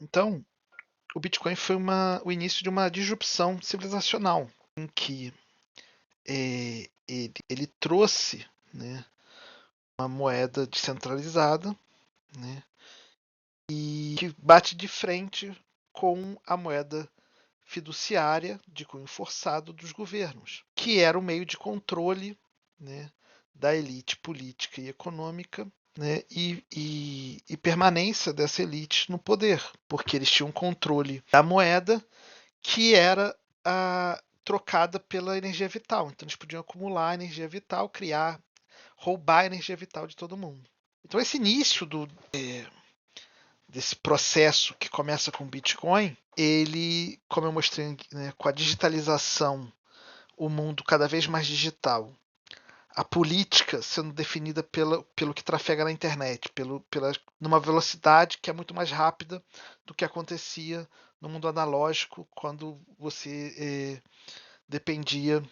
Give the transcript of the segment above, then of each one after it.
Então, o Bitcoin foi o início de uma disrupção civilizacional, em que ele trouxe, né, uma moeda descentralizada, né, e que bate de frente com a moeda fiduciária de cunho forçado dos governos, que era o meio de controle, né, da elite política e econômica, né, e permanência dessa elite no poder, porque eles tinham controle da moeda que era trocada pela energia vital. Então eles podiam acumular energia vital, roubar a energia vital de todo mundo. Então esse início desse processo que começa com o Bitcoin, ele, como eu mostrei, né, com a digitalização, o mundo cada vez mais digital, a política sendo definida pelo que trafega na internet, numa velocidade que é muito mais rápida do que acontecia no mundo analógico, quando você dependia,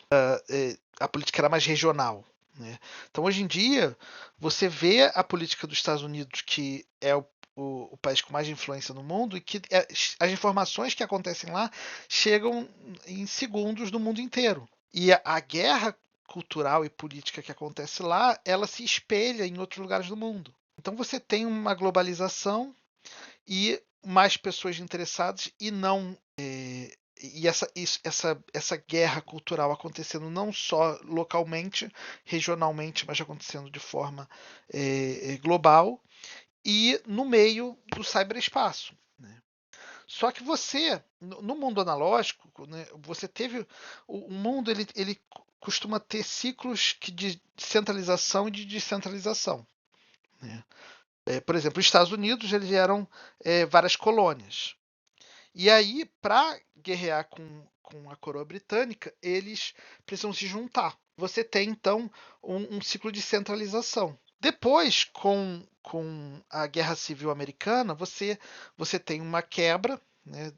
a política era mais regional. Né? Então, hoje em dia, você vê a política dos Estados Unidos, que é o país com mais influência no mundo, e que as informações que acontecem lá chegam em segundos no mundo inteiro. E a guerra cultural e política que acontece lá, ela se espelha em outros lugares do mundo. Então você tem uma globalização e mais pessoas interessadas e não e essa guerra cultural acontecendo não só localmente, regionalmente, mas acontecendo de forma global e no meio do cyberespaço. Né? Só que você, no mundo analógico, né, você teve o mundo ele costuma ter ciclos de centralização e de descentralização. Né? Por exemplo, os Estados Unidos eles eram várias colônias. E aí, para guerrear com a coroa britânica, eles precisam se juntar. Você tem, então, um ciclo de centralização. Depois, com a Guerra Civil Americana, você tem uma quebra, né,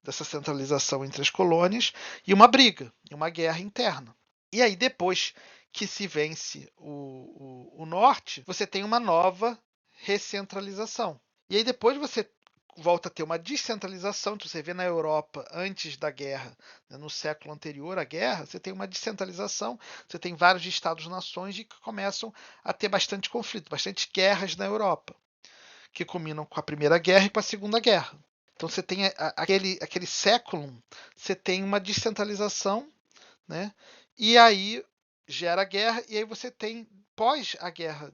dessa centralização entre as colônias e uma briga, uma guerra interna. E aí, depois que se vence o norte, você tem uma nova recentralização. E aí, depois você volta a ter uma descentralização. Então, você vê na Europa, antes da guerra, né, no século anterior à guerra, você tem uma descentralização, você tem vários estados-nações que começam a ter bastante conflito, bastante guerras na Europa, que culminam com a Primeira Guerra e com a Segunda Guerra. Então você tem aquele século, você tem uma descentralização, né? E aí gera guerra, e aí você tem, pós a guerra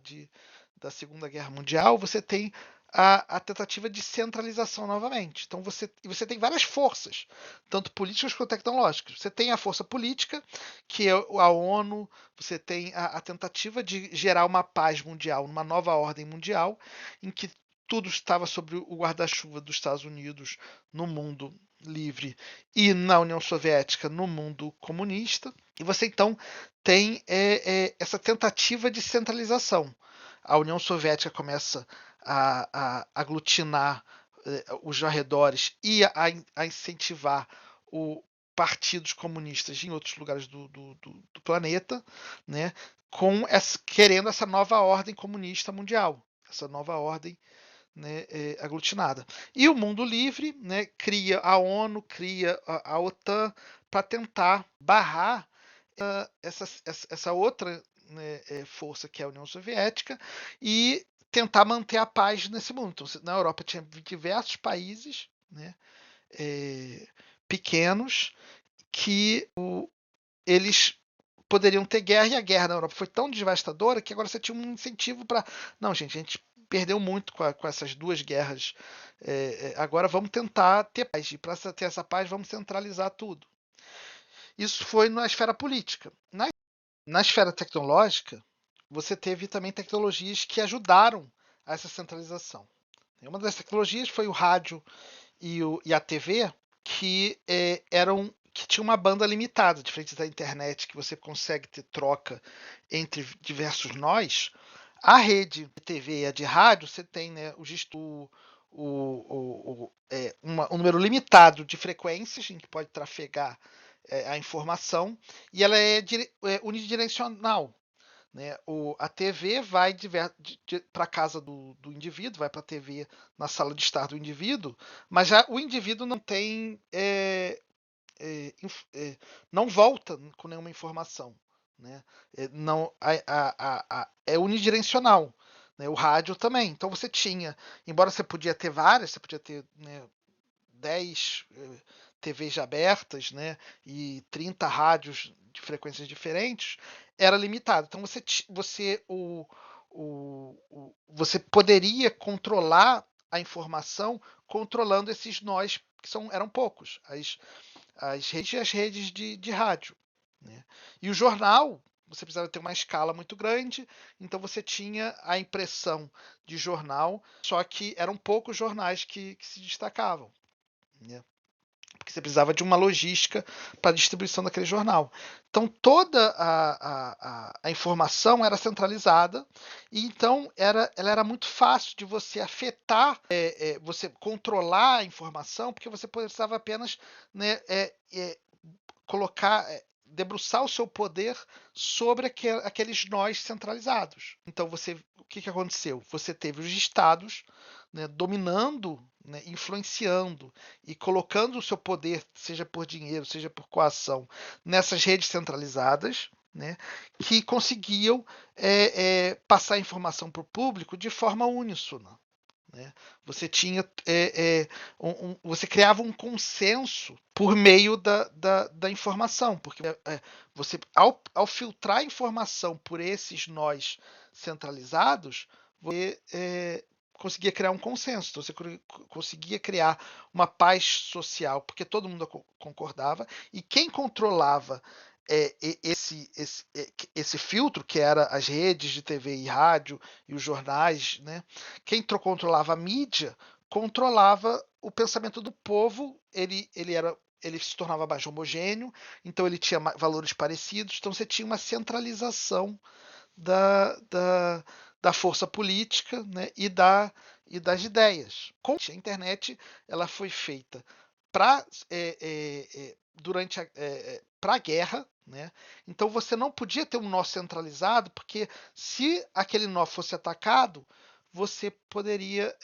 da Segunda Guerra Mundial, você tem a tentativa de centralização novamente. Então você tem várias forças, tanto políticas quanto tecnológicas. Você tem a força política, que é a ONU, você tem a tentativa de gerar uma paz mundial, uma nova ordem mundial, em que tudo estava sob o guarda-chuva dos Estados Unidos no mundo livre e na União Soviética no mundo comunista. E você então tem essa tentativa de centralização. A União Soviética começa a aglutinar os arredores e a incentivar partidos comunistas em outros lugares do planeta, né, querendo essa nova ordem comunista mundial, essa nova ordem, né, aglutinada. E o mundo livre, né, cria a ONU, cria a OTAN para tentar barrar essa outra, né, força que é a União Soviética e tentar manter a paz nesse mundo. Então, na Europa tinha diversos países, né, pequenos que eles poderiam ter guerra, e a guerra na Europa foi tão devastadora que agora você tinha um incentivo para. Não, gente, a gente perdeu muito com essas duas guerras. Agora vamos tentar ter paz. E para ter essa paz, vamos centralizar tudo. Isso foi na esfera política. Na esfera tecnológica, você teve também tecnologias que ajudaram a essa centralização. Uma das tecnologias foi o rádio e a TV, que que tinha uma banda limitada, diferente da internet, que você consegue ter troca entre diversos nós. A rede de TV e a de rádio, você tem, né, um número limitado de frequências em que pode trafegar a informação, e ela é unidirecional. né? A TV vai para a casa do indivíduo, vai para a TV na sala de estar do indivíduo, mas já o indivíduo não tem não volta com nenhuma informação, né? Não, é unidirecional, né? O rádio também. Então você tinha, embora você podia ter várias, você podia ter, né, 10 TVs abertas, né, e 30 rádios de frequências diferentes, era limitado. Então você poderia controlar a informação controlando esses nós que eram poucos, as redes de rádio, né? E o jornal, você precisava ter uma escala muito grande, então você tinha a impressão de jornal, só que eram poucos jornais que se destacavam, né? Porque você precisava de uma logística para a distribuição daquele jornal. Então toda a informação era centralizada, e então ela era muito fácil de você afetar, você controlar a informação, porque você precisava apenas, né, colocar, debruçar o seu poder sobre aqueles nós centralizados. Então o que aconteceu? Você teve os estados, né, dominando, né, influenciando e colocando o seu poder, seja por dinheiro, seja por coação, nessas redes centralizadas, né, que conseguiam passar a informação para o público de forma uníssona, né? Você tinha, você criava um consenso por meio da informação, porque você, ao filtrar a informação por esses nós centralizados, você conseguia criar um consenso, então você conseguia criar uma paz social, porque todo mundo concordava, e quem controlava esse filtro, que era as redes de TV e rádio e os jornais, né? Quem controlava a mídia controlava o pensamento do povo, ele se tornava mais homogêneo, então ele tinha valores parecidos, então você tinha uma centralização da, da, da força política, né, e das ideias. A internet ela foi feita para durante para a guerra, né? Então você não podia ter um nó centralizado, porque se aquele nó fosse atacado, você poderia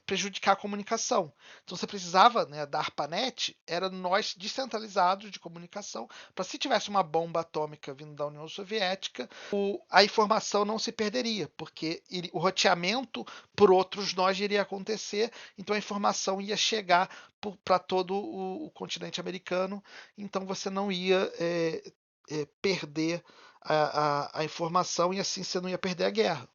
prejudicar a comunicação. Então você precisava, né, da ARPANET, era nós descentralizados de comunicação, para se tivesse uma bomba atômica vindo da União Soviética, a informação não se perderia, porque o roteamento por outros nós iria acontecer, então a informação ia chegar para todo o continente americano, então você não ia perder a informação, e assim você não ia perder a guerra.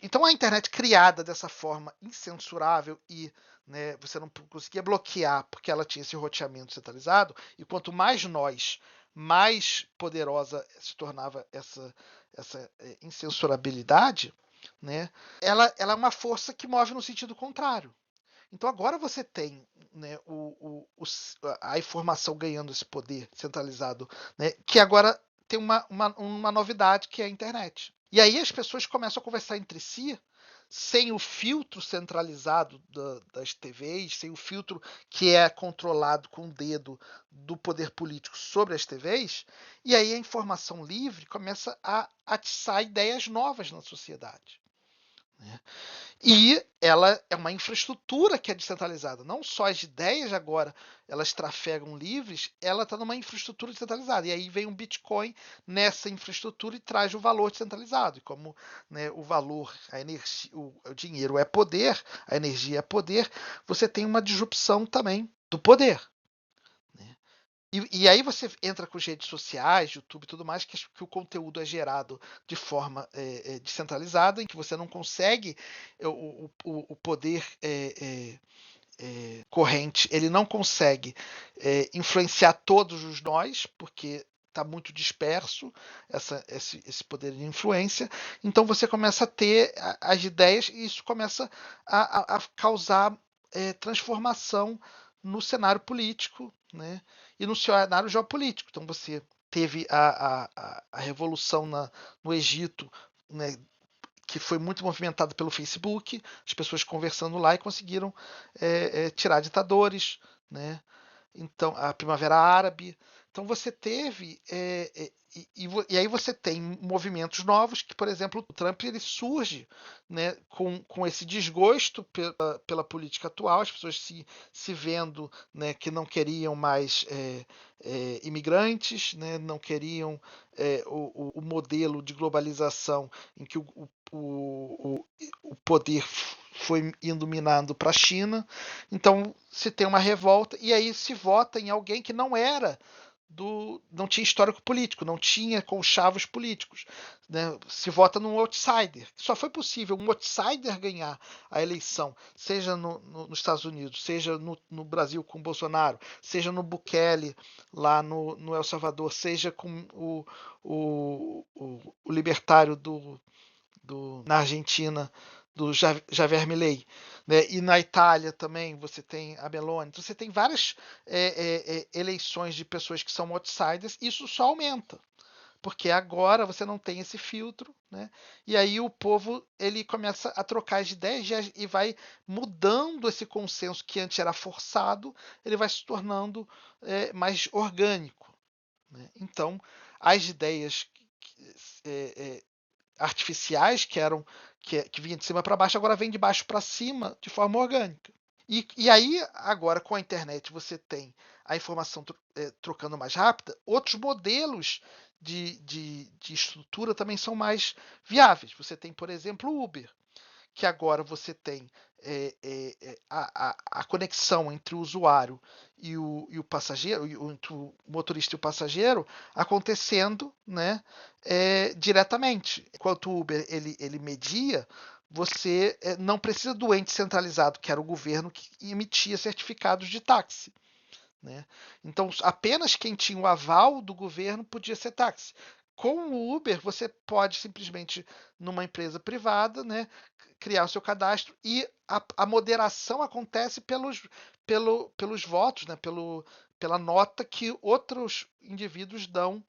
Então a internet criada dessa forma incensurável e, né, você não conseguia bloquear porque ela tinha esse roteamento centralizado, e quanto mais nós, mais poderosa se tornava essa incensurabilidade, né, ela é uma força que move no sentido contrário. Então agora você tem, né, a informação ganhando esse poder centralizado, né, que agora tem uma novidade, que é a internet. E aí as pessoas começam a conversar entre si sem o filtro centralizado das TVs, sem o filtro que é controlado com o dedo do poder político sobre as TVs, e aí a informação livre começa a atiçar ideias novas na sociedade, né? E ela é uma infraestrutura que é descentralizada. Não só as ideias agora elas trafegam livres, ela está numa infraestrutura descentralizada. E aí vem um Bitcoin nessa infraestrutura e traz o valor descentralizado. E como, né, o valor, a energia, o dinheiro é poder, a energia é poder, você tem uma disrupção também do poder, né? E aí você entra com as redes sociais, YouTube e tudo mais, que o conteúdo é gerado de forma descentralizada, em que você não consegue, o poder corrente, ele não consegue influenciar todos os nós, porque está muito disperso esse poder de influência. Então você começa a ter as ideias, e isso começa a causar transformação no cenário político, né, e no cenário geopolítico. Então você teve a revolução no Egito, né, que foi muito movimentada pelo Facebook, as pessoas conversando lá, e conseguiram tirar ditadores, né? Então a Primavera Árabe. Então você teve e aí você tem movimentos novos que, por exemplo, o Trump ele surge, né, com esse desgosto pela política atual, as pessoas se vendo, né, que não queriam mais imigrantes, né, não queriam o modelo de globalização em que o poder foi indo minando para a China. Então se tem uma revolta e aí se vota em alguém que não era não tinha histórico político, não tinha conchavos políticos. Né? Se vota num outsider. Só foi possível um outsider ganhar a eleição, seja nos Estados Unidos, seja no Brasil com o Bolsonaro, seja no Bukele lá no El Salvador, seja com o libertário na Argentina, do Javier Milei. Né? E na Itália também você tem a Meloni. Então você tem várias eleições de pessoas que são outsiders, e isso só aumenta. Porque agora você não tem esse filtro, né? E aí o povo ele começa a trocar as ideias e vai mudando esse consenso que antes era forçado, ele vai se tornando mais orgânico. Né? Então, as ideias artificiais que vinha de cima para baixo, agora vem de baixo para cima de forma orgânica. E aí, agora com a internet, você tem a informação trocando mais rápida, outros modelos de estrutura também são mais viáveis. Você tem, por exemplo, o Uber, que agora você tem a conexão entre o usuário e o passageiro, entre o motorista e o passageiro, acontecendo, né, diretamente. Enquanto o Uber ele media, você não precisa do ente centralizado, que era o governo que emitia certificados de táxi. Né? Então, apenas quem tinha o aval do governo podia ser táxi. Com o Uber, você pode simplesmente, numa empresa privada, né, criar o seu cadastro e a moderação acontece pelos votos, né, pela nota que outros indivíduos dão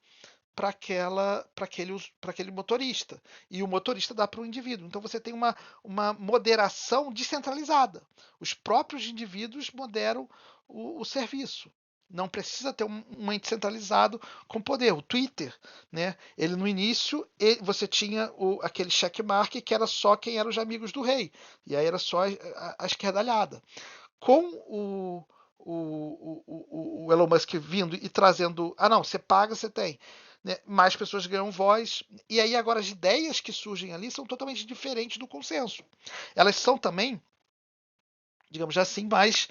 para aquele motorista. E o motorista dá para o indivíduo. Então você tem uma moderação descentralizada. Os próprios indivíduos moderam o serviço. Não precisa ter um ente centralizado com poder. O Twitter, né? Ele no início você tinha aquele checkmark que era só quem eram os amigos do rei. E aí era só a esquerdalhada. Com o Elon Musk vindo e trazendo. Ah, não, você paga, você tem. Né? Mais pessoas ganham voz. E aí agora as ideias que surgem ali são totalmente diferentes do consenso. Elas são também, digamos assim, mais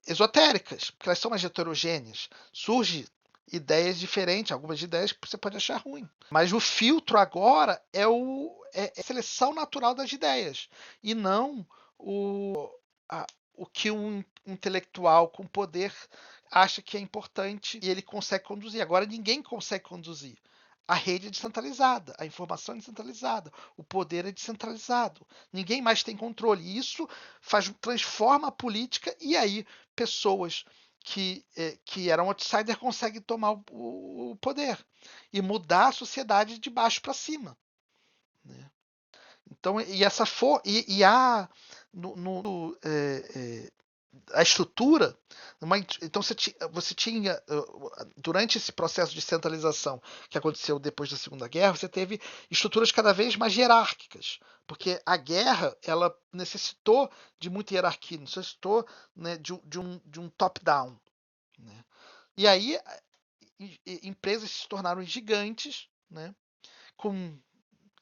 esotéricas, porque elas são mais heterogêneas. Surge ideias diferentes, algumas ideias que você pode achar ruim. Mas o filtro agora é a seleção natural das ideias e não o que um intelectual com poder acha que é importante e ele consegue conduzir. Agora ninguém consegue conduzir. A rede é descentralizada, a informação é descentralizada, o poder é descentralizado. Ninguém mais tem controle. E isso transforma a política e aí pessoas que eram outsiders conseguem tomar o poder e mudar a sociedade de baixo para cima. Né? Então, e essa e há a estrutura. Então você tinha, durante esse processo de centralização que aconteceu depois da Segunda Guerra, você teve estruturas cada vez mais hierárquicas, porque a guerra ela necessitou de muita hierarquia, necessitou, né, de um top-down. Né? E aí empresas se tornaram gigantes, né, com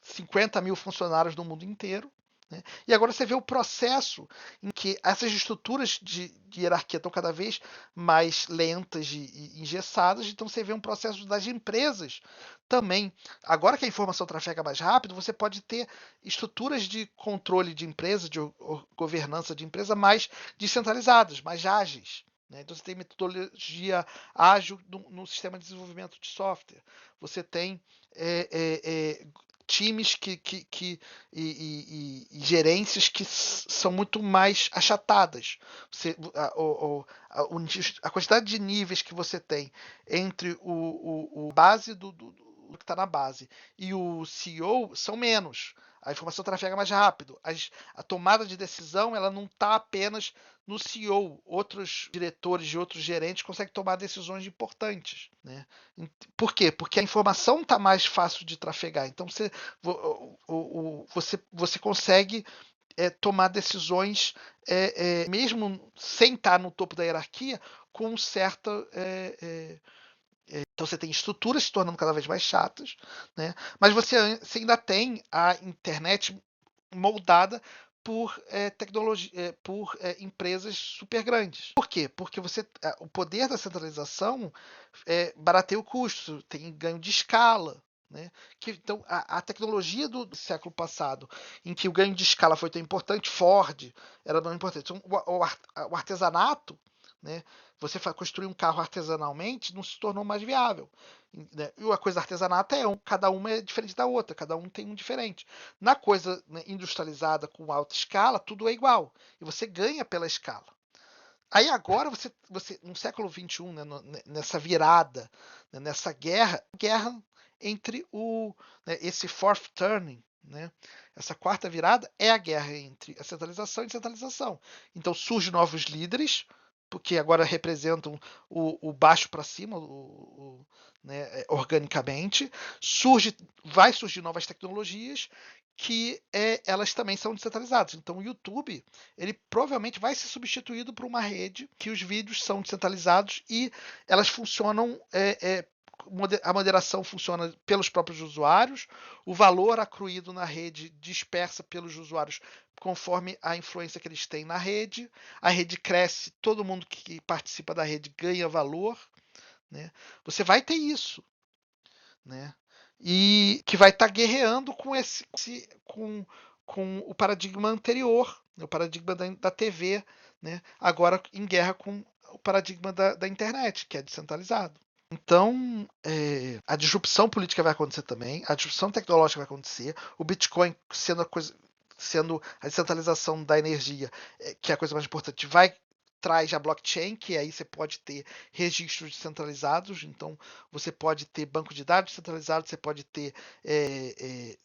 50 mil funcionários no mundo inteiro. Né? E agora você vê o processo em que essas estruturas de hierarquia estão cada vez mais lentas e engessadas, então você vê um processo das empresas também. Agora que a informação trafega mais rápido, você pode ter estruturas de controle de empresa, de governança de empresa mais descentralizadas, mais ágeis. Né? Então você tem metodologia ágil no sistema de desenvolvimento de software. Você tem times e gerências que são muito mais achatadas. A quantidade de níveis que você tem entre o base do que está na base e o CEO são menos. A informação trafega mais rápido. A tomada de decisão ela não está apenas no CEO. Outros diretores e outros gerentes conseguem tomar decisões importantes. Né? Por quê? Porque a informação está mais fácil de trafegar. Então você consegue tomar decisões, mesmo sem estar no topo da hierarquia, com certa. Então você tem estruturas se tornando cada vez mais chatas, né? Mas você ainda tem a internet moldada por tecnologia, por empresas super grandes. Por quê? Porque o poder da centralização barateia o custo, tem ganho de escala. Né? Então, a tecnologia do século passado, em que o ganho de escala foi tão importante, Ford era tão importante. Então, o artesanato, né? Você construir um carro artesanalmente não se tornou mais viável. Né? E a coisa artesanata cada uma é diferente da outra, cada um tem um diferente. Na coisa, né, industrializada com alta escala, tudo é igual. E você ganha pela escala. Aí agora você no século XXI, né, nessa virada, né, nessa guerra entre esse fourth turning, né, essa quarta virada é a guerra entre a centralização e descentralização. Então surgem novos líderes, porque agora representam o baixo para cima, né, organicamente. Vai surgir novas tecnologias que elas também são descentralizadas. Então o YouTube ele provavelmente vai ser substituído por uma rede que os vídeos são descentralizados e elas funcionam. A moderação funciona pelos próprios usuários, o valor acruído na rede dispersa pelos usuários conforme a influência que eles têm na rede. A rede cresce, todo mundo que participa da rede ganha valor. Né? Você vai ter isso. Né? E que vai estar guerreando com o paradigma anterior, o paradigma da TV, né? Agora em guerra com o paradigma da internet, que é descentralizado. Então, a disrupção política vai acontecer também, a disrupção tecnológica vai acontecer, o Bitcoin sendo a descentralização da energia, que é a coisa mais importante, traz a blockchain, que aí você pode ter registros descentralizados, então você pode ter banco de dados descentralizados, você pode ter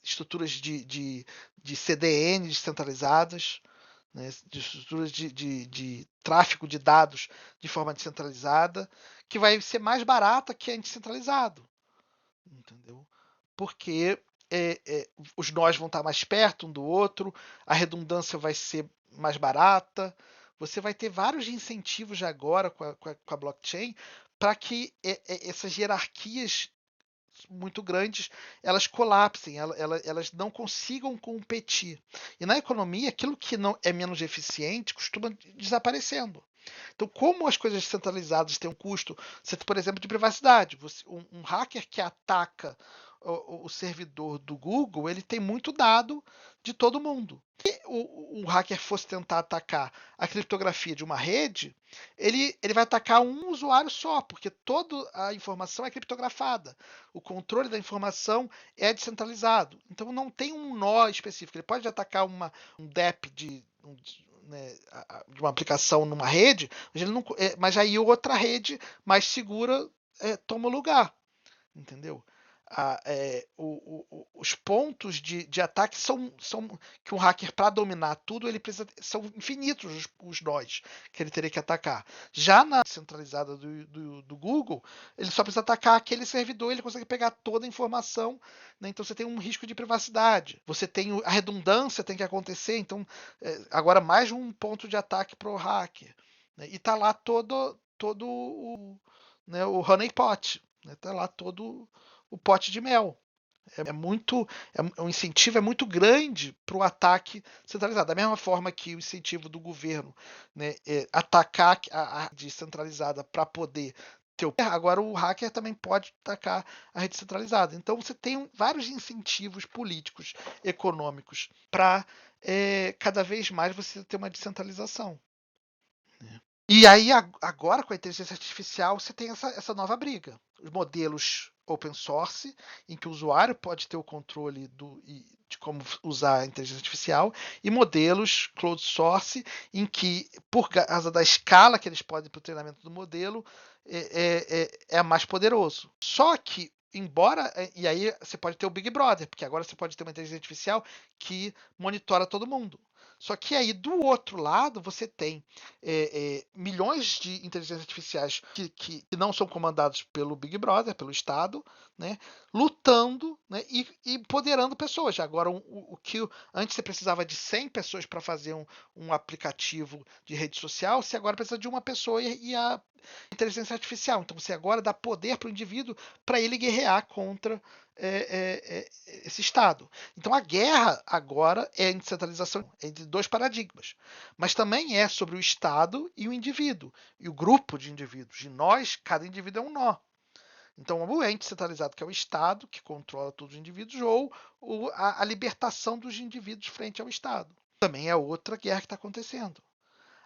estruturas de CDN descentralizadas, né, de estruturas de tráfego de dados de forma descentralizada, que vai ser mais barata que a descentralizado. Entendeu? Porque os nós vão estar mais perto um do outro, a redundância vai ser mais barata. Você vai ter vários incentivos agora com a blockchain para que essas hierarquias muito grandes elas colapsem, elas não consigam competir. E na economia, aquilo que não é menos eficiente costuma desaparecendo. Então, como as coisas centralizadas têm um custo, por exemplo, de privacidade, um hacker que ataca o servidor do Google, ele tem muito dado de todo mundo. Se um hacker fosse tentar atacar a criptografia de uma rede, ele vai atacar um usuário só, porque toda a informação é criptografada. O controle da informação é descentralizado. Então não tem um nó específico. Ele pode atacar um DEP de uma aplicação numa rede, mas aí outra rede mais segura toma o lugar. Entendeu? Os pontos de ataque são que um hacker, para dominar tudo, ele precisa, são infinitos os nós que ele teria que atacar. Já na centralizada do Google, ele só precisa atacar aquele servidor, ele consegue pegar toda a informação, né? Então você tem um risco de privacidade. Você tem a redundância tem que acontecer, então agora mais um ponto de ataque para o hacker. Né? E está lá todo o honeypot. Está lá todo o pote de mel. O incentivo é muito grande para o ataque centralizado. Da mesma forma que o incentivo do governo, né, atacar a rede centralizada para poder ter agora o hacker também pode atacar a rede centralizada. Então você tem vários incentivos políticos, econômicos, para cada vez mais você ter uma descentralização. Né? E aí, agora, com a inteligência artificial, você tem essa nova briga. Os modelos open source, em que o usuário pode ter o controle de como usar a inteligência artificial, e modelos cloud source, em que, por causa da escala que eles podem para o treinamento do modelo, é mais poderoso. Só que embora, e aí você pode ter o Big Brother, porque agora você pode ter uma inteligência artificial que monitora todo mundo. Só que aí do outro lado você tem milhões de inteligências artificiais que não são comandados pelo Big Brother, pelo Estado, né, lutando, né, e empoderando pessoas. Agora, o que antes você precisava de 100 pessoas para fazer um aplicativo de rede social, você agora precisa de uma pessoa e a inteligência artificial. Então você agora dá poder para o indivíduo para ele guerrear contra esse Estado. Então a guerra agora é a descentralização entre dois paradigmas, mas também é sobre o Estado e o indivíduo, e o grupo de indivíduos. De nós, cada indivíduo é um nó. Então, o ente centralizado, que é o Estado, que controla todos os indivíduos, ou a libertação dos indivíduos frente ao Estado. Também é outra guerra que está acontecendo.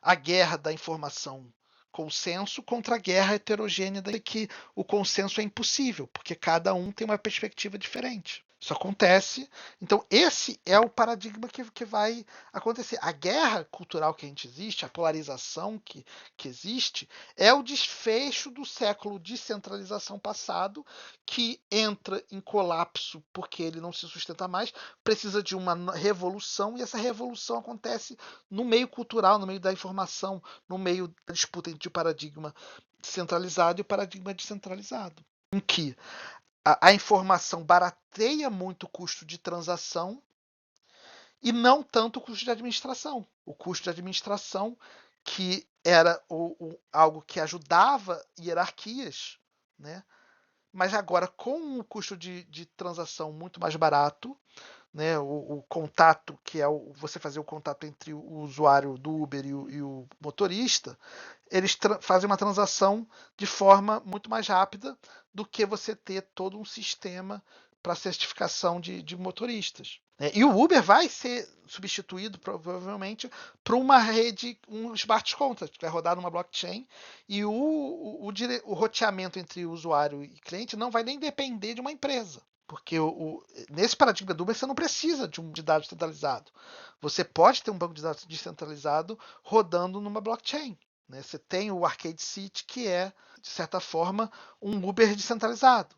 A guerra da informação consenso contra a guerra heterogênea que o consenso é impossível, porque cada um tem uma perspectiva diferente. Isso acontece. Então, esse é o paradigma que vai acontecer. A guerra cultural que a gente existe, a polarização que existe, é o desfecho do século de centralização passado, que entra em colapso porque ele não se sustenta mais, precisa de uma revolução, e essa revolução acontece no meio cultural, no meio da informação, no meio da disputa entre o paradigma centralizado e o paradigma descentralizado, em que a informação barateia muito o custo de transação e não tanto o custo de administração. O custo de administração, que era algo que ajudava hierarquias, né? Mas agora, com o custo de transação muito mais barato, né, o contato, que é você fazer o contato entre o usuário do Uber e o motorista, eles fazem uma transação de forma muito mais rápida do que você ter todo um sistema para certificação de motoristas. E o Uber vai ser substituído provavelmente por uma rede, um smart contract, que vai rodar numa blockchain, e o roteamento entre usuário e cliente não vai nem depender de uma empresa. Porque nesse paradigma do Uber você não precisa de dados centralizado. Você pode ter um banco de dados descentralizado rodando numa blockchain. Né? Você tem o Arcade City, que é, de certa forma, um Uber descentralizado.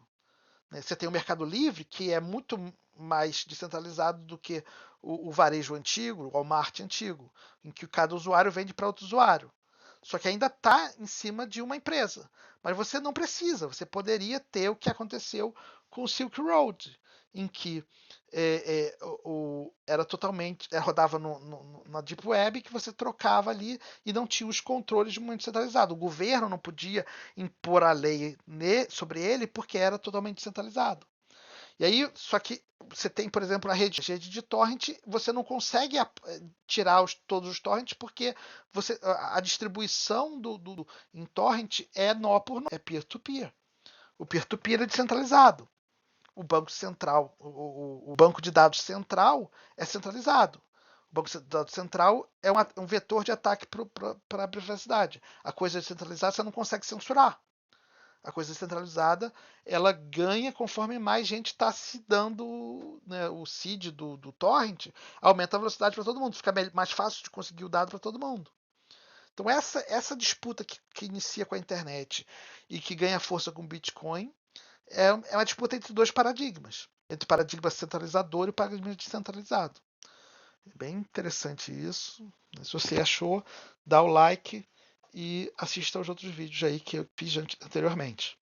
Né? Você tem o Mercado Livre, que é muito mais descentralizado do que o varejo antigo, o Walmart antigo, em que cada usuário vende para outro usuário. Só que ainda está em cima de uma empresa. Mas você não precisa, você poderia ter o que aconteceu com o Silk Road, em que era totalmente. Rodava na Deep Web, que você trocava ali e não tinha os controles de momento centralizado. O governo não podia impor a lei sobre ele porque era totalmente centralizado. E aí, só que você tem, por exemplo, a rede de torrent, você não consegue tirar todos os torrents porque a distribuição em torrent é nó por nó, é peer-to-peer. O peer-to-peer é descentralizado. O banco central, o banco de dados central é centralizado. O banco de dados central é um vetor de ataque para a privacidade. A coisa descentralizada você não consegue censurar. A coisa descentralizada, ela ganha conforme mais gente está se dando, né, o seed do torrent, aumenta a velocidade para todo mundo, fica mais fácil de conseguir o dado para todo mundo. Então essa disputa que inicia com a internet e que ganha força com o Bitcoin é uma disputa entre dois paradigmas, entre o paradigma centralizador e o paradigma descentralizado. É bem interessante isso. Se você achou, dá o like e assista aos outros vídeos aí que eu fiz anteriormente.